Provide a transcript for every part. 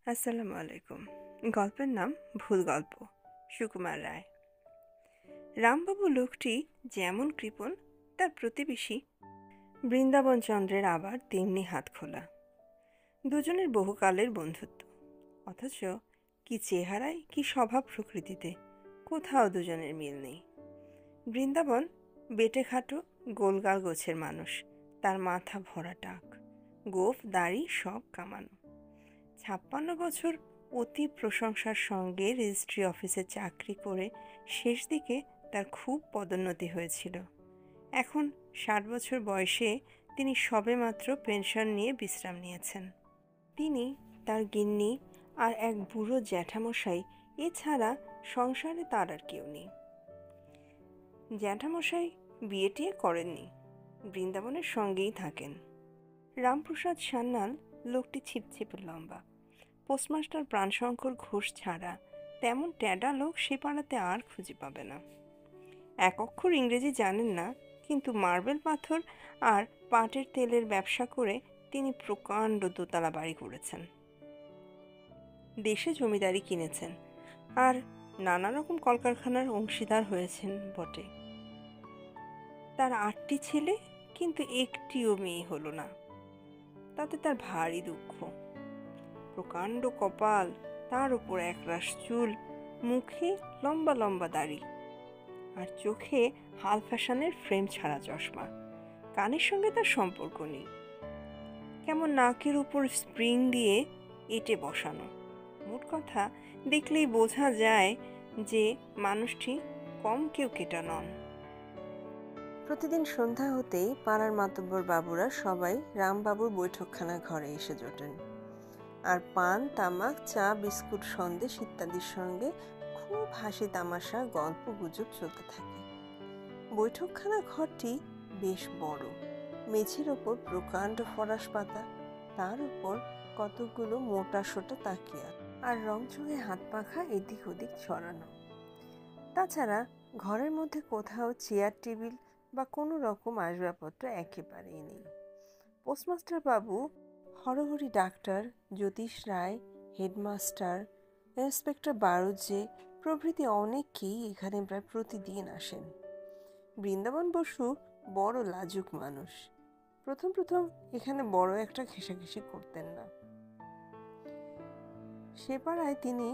আসসালামু আলাইকুম। গল্পের নাম ভুল গল্প, সুকুমার রায়। রামবাবু লোকটি যেমন কৃপণ, তার প্রতিবেশী বৃন্দাবন চন্দ্রের আবার তেমনি হাত খোলা। দুজনের বহুকালের বন্ধুত্ব, অথচ কি চেহারায় কি স্বভাব প্রকৃতিতে কোথাও দুজনের মিল নেই। বৃন্দাবন বেটে খাটো গোলগাল গোছের মানুষ, তার মাথা ভরা টাক, গোঁফ দাড়ি সব কামানো। 56 বছর অতি প্রশংসার সঙ্গে রেজিস্ট্রি অফিসে চাকরি করে শেষ দিকে তার খুব পদোন্নতি হয়েছিল। এখন 60 বছর বয়সে তিনি সবেমাত্র পেনশন নিয়ে বিশ্রাম নিয়েছেন। তিনি, তার গিন্নি আর এক বুড়ো জ্যাঠামশাই, এছাড়া সংসারে তার আর কেউ নেই। জ্যাঠামশাই বিয়ে টিয়ে করেননি, বৃন্দাবনের সঙ্গেই থাকেন। রামপ্রসাদ সান্যাল লোকটি ছিপছিপে লম্বা। পোস্টমাস্টার প্রাণশঙ্কর ঘোষ ছাড়া তেমন ট্যাডা লোক সে পাড়াতে আর খুঁজে পাবে না। এক অক্ষর ইংরেজি জানেন না, কিন্তু মার্বেল পাথর আর পাটের তেলের ব্যবসা করে তিনি প্রকাণ্ড দোতলা বাড়ি করেছেন। দেশে জমিদারি কিনেছেন আর নানা রকম কলকারখানার অংশীদার হয়েছেন বটে। তার 8টি ছেলে, কিন্তু একটিও মেয়ে হলো না। তাতে তার ভারী দুঃখ। প্রকাণ্ড কপাল, তার উপর একরাশ চুল, মুখে লম্বা লম্বা দাড়ি, আর চোখে হাল ফ্যাশনের ফ্রেম ছাড়া চশমা। কানের সঙ্গে তার সম্পর্ক নেই, কেমন নাকের উপর স্প্রিং দিয়ে এঁটে বসানো। মোট কথা, দেখলেই বোঝা যায় যে মানুষটি কম কেউ কেটা নন। প্রতিদিন সন্ধ্যা হতেই পাড়ার মাতব্বর বাবুরা সবাই রামবাবুর বৈঠকখানা ঘরে এসে জোটেন, আর পান, তামাক, চা, বিস্কুট, সন্দেশ ইত্যাদির সঙ্গে খুব হাসি তামাশা গল্প গুজব চলতে থাকে। বৈঠকখানা ঘরটি বেশ বড়। মেঝের ওপর প্রকাণ্ড ফরাস পাতা, তার উপর কতগুলো মোটা সোটা তাকিয়া, আর রংচঙে হাত পাখা এদিক ওদিক ছড়ানো। তাছাড়া ঘরের মধ্যে কোথাও চেয়ার টেবিল বা কোনো রকম আসবাবপত্র একেবারেই নেই। পোস্টমাস্টার বাবু, হরহরি ডাক্তার, জ্যোতিষ রায়, হেডমাস্টার, ইন্সপেক্টর বারুজ্জে প্রভৃতি অনেকেই এখানে প্রায় প্রতিদিন আসেন। বৃন্দাবন বসু বড় লাজুক মানুষ। প্রথম প্রথম এখানে বড় একটা ঘেঁষাঘেঁষি করতেন না। সে পাড়ায় তিনি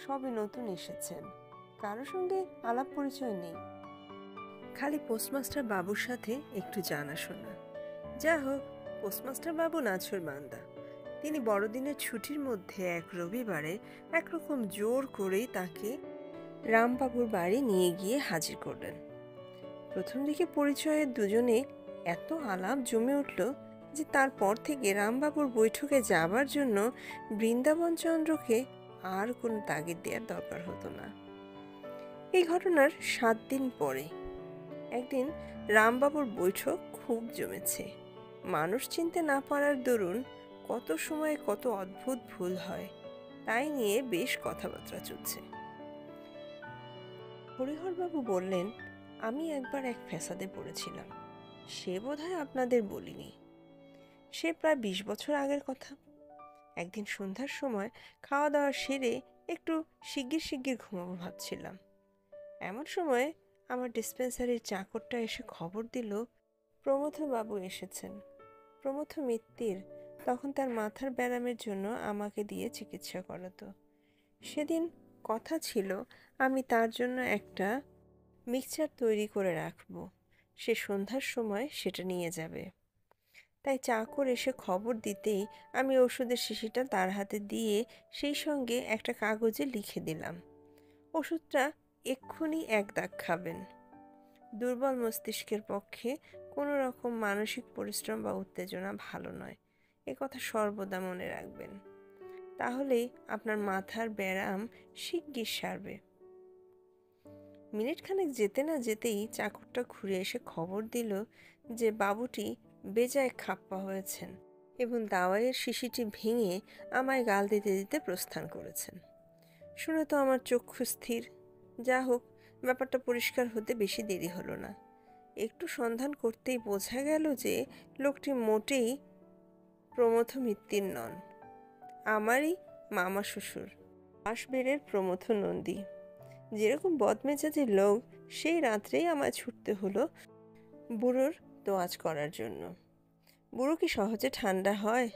সবে নতুন এসেছেন, কারো সঙ্গে আলাপ পরিচয় নেই, খালি পোস্টমাস্টার বাবুর সাথে একটু জানাশোনা। যা হোক, পোস্টমাস্টার বাবু নাছোড় বান্দা। তিনি বড়দিনের ছুটির মধ্যে এক রবিবারে একরকম জোর করেই তাকে রামবাবুর বাড়ি নিয়ে গিয়ে হাজির করলেন। প্রথম দিকে পরিচয়ে দুজনে এত আলাপ জমে উঠল যে তারপর থেকে রামবাবুর বৈঠকে যাবার জন্য বৃন্দাবন চন্দ্রকে আর কোনো তাগিদ দেওয়ার দরকার হতো না। এই ঘটনার 7 দিন পরে একদিন রামবাবুর বৈঠক খুব জমেছে। মানুষ চিনতে না পারার দরুন কত সময়ে কত অদ্ভুত ভুল হয়, তাই নিয়ে বেশ কথাবার্তা চলছে। হরিহরবাবু বললেন, আমি একবার এক ফ্যাসাদে পড়েছিলাম, সে বোধহয় আপনাদের বলিনি। সে প্রায় 20 বছর আগের কথা। একদিন সন্ধ্যার সময় খাওয়া দাওয়া সেরে একটু শিগগির শিগগির ঘুমাবো ভাবছিলাম। এমন সময় আমার ডিসপেন্সারির চাকরটা এসে খবর দিল প্রমথবাবু এসেছেন। প্রমথ মিত্তির তখন তার মাথার ব্যারামের জন্য আমাকে দিয়ে চিকিৎসা করাতো। সেদিন কথা ছিল আমি তার জন্য একটা মিক্সচার তৈরি করে রাখবো, সে সন্ধ্যার সময় সেটা নিয়ে যাবে। তাই চাকর এসে খবর দিতেই আমি ওষুধের শিশিটা তার হাতে দিয়ে সেই সঙ্গে একটা কাগজে লিখে দিলাম, ওষুধটা এক্ষুনি 1 দাগ খাবেন। দুর্বল মস্তিষ্কের পক্ষে কোনো রকম মানসিক পরিশ্রম বা উত্তেজনা ভালো নয়, এ কথা সর্বদা মনে রাখবেন। তাহলেই আপনার মাথার ব্যারাম শিগগির সারবে। মিনিটখানেক যেতে না যেতেই চাকরটা ঘুরে এসে খবর দিল যে বাবুটি বেজায় খাপ্পা হয়েছেন এবং দাওয়াইয়ের শিশিটি ভেঙে আমায় গাল দিতে দিতে প্রস্থান করেছেন। শুনে তো আমার চক্ষু স্থির। যা হোক, ব্যাপারটা পরিষ্কার হতে বেশি দেরি হলো না। একটু সন্ধান করতেই বোঝা গেল যে লোকটি মোটেই প্রমথ মিত্তির নন। আমারই মামা শ্বশুর বাঁশবেড়ের প্রমথ নন্দী। যেরকম বদমেজাজি লোক, সেই রাত্রেই আমায় ছুটতে হলো বুড়োর তোয়াজ করার জন্য। বুড়ো কি সহজে ঠান্ডা হয়?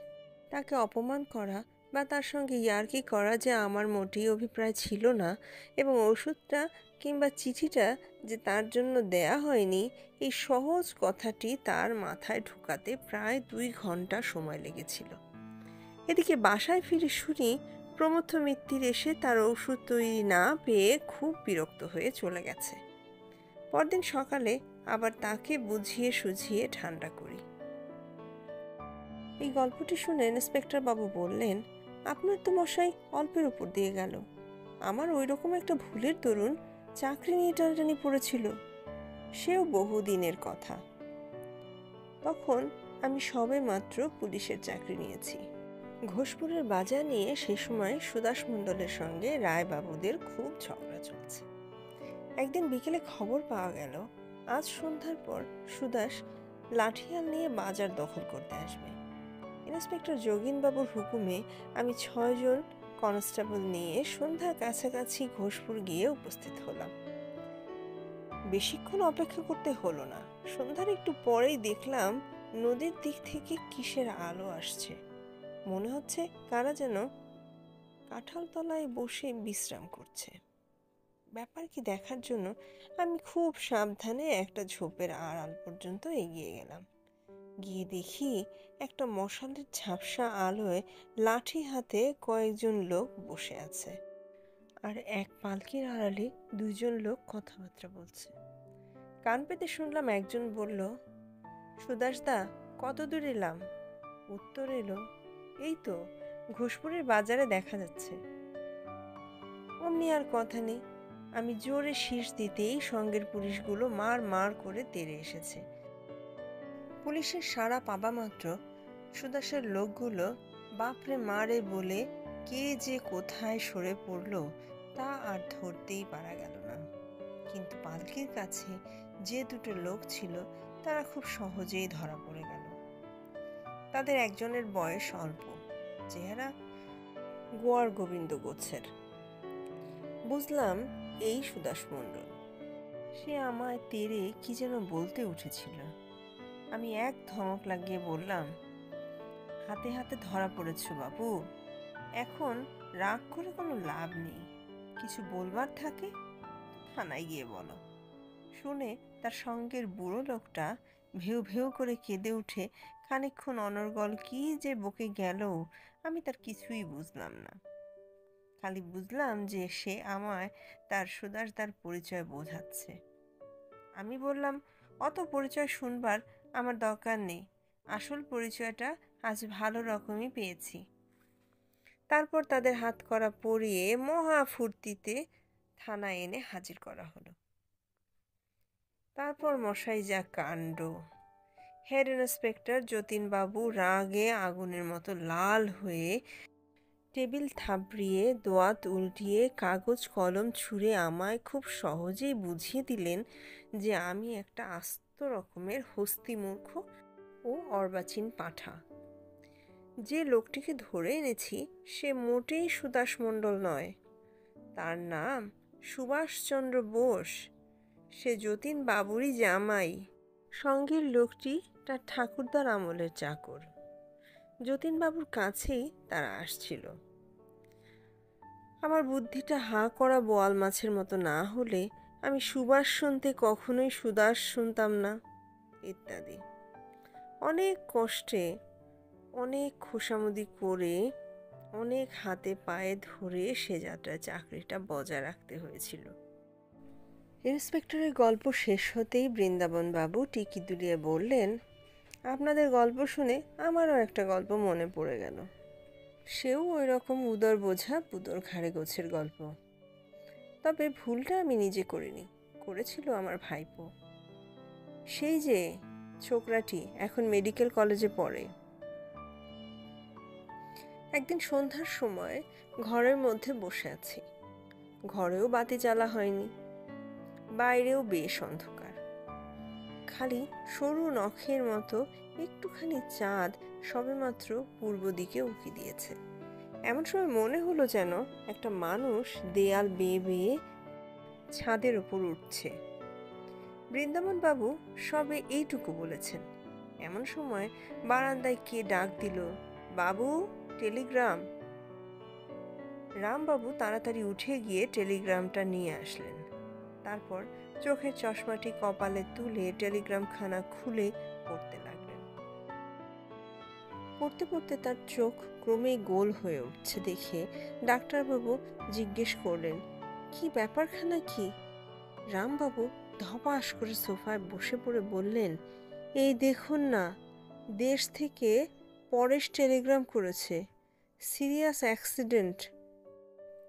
তাকে অপমান করা বা তার সঙ্গে ইয়ার্কি করা যে আমার মোটেই অভিপ্রায় ছিল না, এবং ওষুধটা কিংবা চিঠিটা যে তার জন্য দেয়া হয়নি, এই সহজ কথাটি তার মাথায় ঢুকাতে প্রায় 2 ঘন্টা সময় লেগেছিল। এদিকে বাসায় ফিরে শুনি প্রমথ মিত্তির এসে তার ওষুধ তৈরি না পেয়ে খুব বিরক্ত হয়ে চলে গেছে। পরদিন সকালে আবার তাকে বুঝিয়ে সুঝিয়ে ঠান্ডা করি। এই গল্পটি শুনে ইন্সপেক্টর বাবু বললেন, আপনার তো মশাই অল্পের উপর দিয়ে গেল। আমার ওই রকম একটা ভুলের দরুন চাকরি নিয়ে টানাটানি পড়েছিল, সেও বহুদিনের কথা। তখন আমি সবে মাত্র পুলিশের চাকরি নিয়েছি। ঘোষপুরের বাজার নিয়ে সে সময় সুদাস মণ্ডলের সঙ্গে রায়বাবুদের খুব ঝগড়া চলছে। একদিন বিকেলে খবর পাওয়া গেল আজ সন্ধ্যার পর সুদাস লাঠিয়াল নিয়ে বাজার দখল করতে আসবে। ইন্সপেক্টর যোগিনবাবুর হুকুমে আমি 6 জন কনস্টেবল নিয়ে সন্ধ্যার কাছাকাছি ঘোষপুর গিয়ে উপস্থিত হলাম। বেশিক্ষণ অপেক্ষা করতে হলো না। সন্ধ্যার একটু পরেই দেখলাম নদীর দিক থেকে কিসের আলো আসছে। মনে হচ্ছে কারা যেন কাঁঠাল তলায় বসে বিশ্রাম করছে। ব্যাপার কি দেখার জন্য আমি খুব সাবধানে একটা ঝোপের আড়াল পর্যন্ত এগিয়ে গেলাম। গিয়ে দেখি একটা মশালের ঝাপসা আলোয় লাঠি হাতে কয়েকজন লোক বসে আছে, আর এক পালকির আড়ালে 2 জন লোক কথাবার্তা বলছে। কান পেতে শুনলাম একজন বলল, সুদাসদা, কত দূর এলাম? উত্তর এলো, এই তো ঘোষপুরের বাজারে দেখা যাচ্ছে। অমনি আর কথা নেই, আমি জোরে শীষ দিতেই সঙ্গের পুলিশগুলো মার মার করে তেড়ে এসেছে। পুলিশের সাড়া পাবা মাত্র সুদাসের লোকগুলো বাপরে মারে বলে কে যে কোথায় সরে পড়ল তা আর ধরতেই পারা গেল না। কিন্তু পালকির কাছে যে 2টো লোক ছিল তারা খুব সহজেই ধরা পড়ে গেল। তাদের একজনের বয়স অল্প, চেহারা গোয়ার গোবিন্দ গোছের। বুঝলাম এই সুদাস মণ্ডল। সে আমায় তেড়ে কি যেন বলতে উঠেছিল। আমি এক ধমক লাগিয়ে বললাম, হাতে হাতে ধরা পড়েছ বাবু, এখন রাগ করে কোনো লাভ নেই। কিছু বলবার থাকে থানায় গিয়ে বলো। শুনে তার সঙ্গের বুড়ো লোকটা ভেউ ভেউ করে কেঁদে উঠে খানিকক্ষণ অনর্গল কি যে বকে গেল, আমি তার কিছুই বুঝলাম না। খালি বুঝলাম যে সে আমায় তার সুদাসদার পরিচয় বোঝাচ্ছে। আমি বললাম, অত পরিচয় শুনবার আমার দরকার নেই, আসল পরিচয়টা আজ ভালো রকমই পেয়েছি। তারপর তাদের হাত করা পরিয়ে মহা ফুর্তিতে থানায় এনে হাজির করা হলো। তারপর মশাই যা কাণ্ড! হেড ইন্সপেক্টর যতীনবাবু রাগে আগুনের মতো লাল হয়ে টেবিল থাবড়িয়ে দোয়াত উল্টিয়ে কাগজ কলম ছুঁড়ে আমায় খুব সহজেই বুঝিয়ে দিলেন যে আমি একটা আস্ত রকমের হস্তিমূর্খ ও অর্বাচীন পাঁঠা। যে লোকটিকে ধরে এনেছি সে মোটেই সুদাস মণ্ডল নয়, তার নাম সুভাষচন্দ্র বোস। সে যতীন বাবুরই জামাই। সঙ্গের লোকটি তার ঠাকুরদার আমলের চাকর। যতীনবাবুর কাছেই তারা আসছিল। আমার বুদ্ধিটা হাঁ করা বোয়াল মাছের মতো না হলে আমি সুভাষ শুনতে কখনোই সুদাস শুনতাম না, ইত্যাদি। অনেক কষ্টে, অনেক খোসামুদি করে, অনেক হাতে পায়ে ধরে সে যাত্রায় চাকরিটা বজায় রাখতে হয়েছিল। ইন্সপেক্টরের গল্প শেষ হতেই বৃন্দাবনবাবু টিকি দুলিয়ে বললেন, আপনাদের গল্প শুনে আমারও একটা গল্প মনে পড়ে গেল। সেও ওই রকম উদর বোঝা পুদর ঘাড়ে গোছের গল্প। তবে ভুলটা আমি নিজে করিনি, করেছিল আমার ভাইপো। সেই যে ছোকরাটি এখন মেডিকেল কলেজে পড়ে। একদিন সন্ধ্যার সময় ঘরের মধ্যে বসে আছি। ঘরেও বাতি জ্বালা হয়নি, বাইরেও বেশ অন্ধকার। খালি সরু নখের মতো একটুখানি চাঁদ সবেমাত্র পূর্ব দিকে উঁকি দিয়েছে। এমন সময় মনে হলো যেন একটা মানুষ দেয়াল বেয়ে বেয়ে ছাদের ওপর উঠছে। বৃন্দাবন বাবু সবে এইটুকু বলেছেন, এমন সময় বারান্দায় কে ডাক দিল, বাবু, টেলিগ্রাম। রামবাবু তাড়াতাড়ি উঠে গিয়ে টেলিগ্রামটা নিয়ে আসলেন। তারপর চোখের চশমাটি কপালে তুলে টেলিগ্রামখানা খুলে পড়তে লাগলেন। পড়তে পড়তে তার চোখ ক্রমেই গোল হয়ে উঠছে দেখে ডাক্তারবাবু জিজ্ঞেস করলেন, কি ব্যাপারখানা কি? রামবাবু ধপাস করে সোফায় বসে পড়ে বললেন, এই দেখুন না, দেশ থেকে পরেশ টেলিগ্রাম করেছে, serious accident,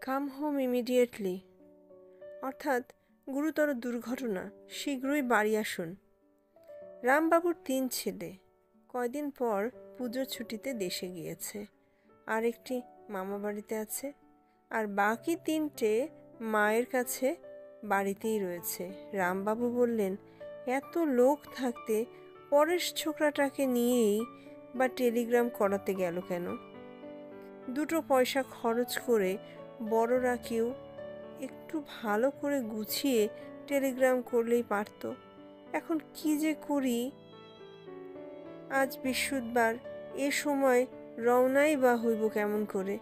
come home immediately. অর্থাৎ গুরুতর দুর্ঘটনা, শীঘ্রই বাড়ি আসুন। রামবাবুর 3 ছেলে কয়দিন পর পুজোর ছুটিতে দেশে গিয়েছে, আর একটি মামা বাড়িতে আছে, আর বাকি 3টে মায়ের কাছে বাড়িতেই রয়েছে। রামবাবু বললেন, এত লোক থাকতে পরেশ ছোকরাটাকে নিয়েই বা টেলিগ্রাম করাতে গেল কেন? 2 পয়সা খরচ করে বড়রা কেউ একটু ভালো করে গুছিয়ে টেলিগ্রাম করলেই পারত। এখন কি যে করি? আজ বৃহস্পতিবার, এ সময় রওনাই বা হইব কেমন করে?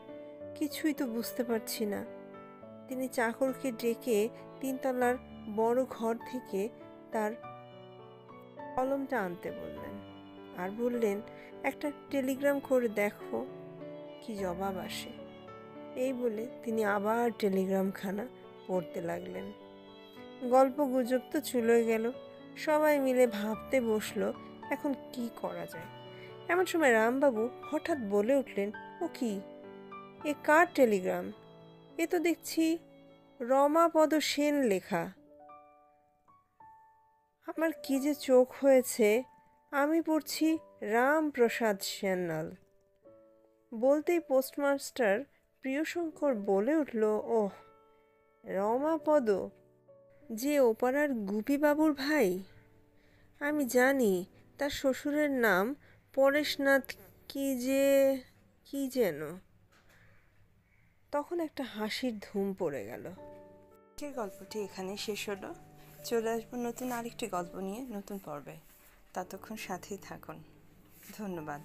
কিছুই তো বুঝতে পারছি না। তিনি চাকরকে ডেকে 3 তলার বড় ঘর থেকে তার কলমটা আনতে বললেন, আর বললেন, একটা টেলিগ্রাম করে দেখো কি জবাব আসে। এই বলে তিনি আবার টেলিগ্রামখানা পড়তে লাগলেন। গল্প গুজব তো চলে গেল, সবাই মিলে ভাবতে বসলো এখন কি করা যায়। এমন সময় রামবাবু হঠাৎ বলে উঠলেন, ও কি, এ কার টেলিগ্রাম? এ তো দেখছি রমাপদ সেন লেখা। আমার কি যে চোখ হয়েছে, আমি পড়ছি রামপ্রসাদ সান্যাল। বলতেই পোস্টমাস্টার প্রিয়শঙ্কর বলে উঠল, ওহ, রমাপদ যে ওপাড়ার গুপিবাবুর ভাই। আমি জানি তার শ্বশুরের নাম পরেশনাথ কি যেন। তখন একটা হাসির ধুম পড়ে গেল। আজকের গল্পটি এখানে শেষ হলো। চলে আসবো নতুন আরেকটি গল্প নিয়ে নতুন পর্বে। ততক্ষণ সাথেই থাকুন। ধন্যবাদ।